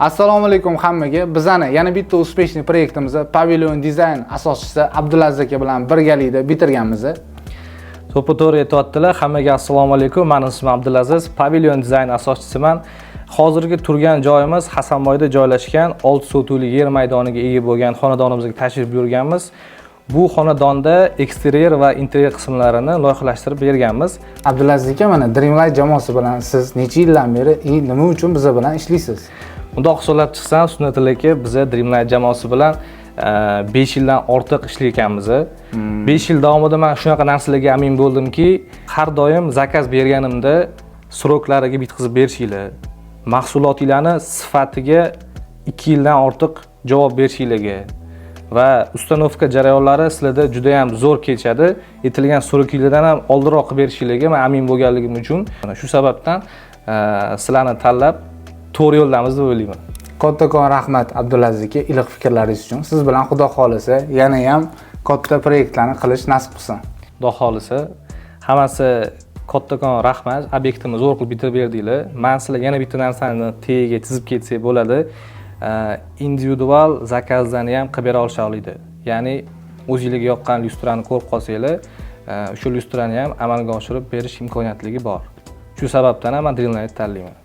Assalomu alaykum hammaga. Bizani yana bitta uspeshniy proyektimizni Pavilion Design asoschisi Abdulaziz aka bilan birgalikda bitirganmiz. To'g'ri aytibdilar. Hammaga assalomu alaykum. Mening ismim Abdulaziz, Pavilion Design asoschisiman. Hozirgi turgan joyimiz Hasanboyda joylashgan 6 sotuvlik yer maydoniga ega bo'lgan xonadonimizga tashrif buyurganmiz. Bu xonadonda eksteryer va interyer qismlarini loyihalashtirib berganmiz. Abdulaziz aka, mana Dreamlight jamoasi bilan siz necha yildan beri nima uchun biz bilan ishlaysiz? Bundoq hisoblab chiqsam, sunnatillaki biz Dreamlight jamoasi bilan 5 yildan ortiq ishlayotganmiz. 5 yil davomida men shunaqa narsalarga amin bo'ldimki, har doim zakaz berganimda sroklariga bitkazib berishinglar, mahsulotlarni sifatiga 2 yildan ortiq javob berishinglarga va ustanovka jarayonlari sizlarda juda ham zo'r kechadi. Aytilgan sroklardan ham oldinroq berishinglarga men amin bo'lganligim uchun shu sababdan sizlarni tanlab to'g'ri yo'ldamiz deb o'ylayman. Kattakon rahmat Abdulaziz aka, iliq fikrlaringiz uchun. Siz bilan Xudo xolisa yana ham katta proyektlarni qilish nasib qilsin. Xudo xolisa hammasi kattakon rahmat. Obyektimizni zo'r qilib bitirib berdinglar. Men sizlarga yana bitta narsani tagiga chizib ketsak bo'ladi. Individual zakazlarni ham qilib bera olishadi. Ya'ni o'zingizga yoqqan lyustrani ko'rib qolsanglar, shu lyustrani ham amalga oshirib berish imkoniyatligi bor. Shu sababdan ham men Dreamlight tanlayman.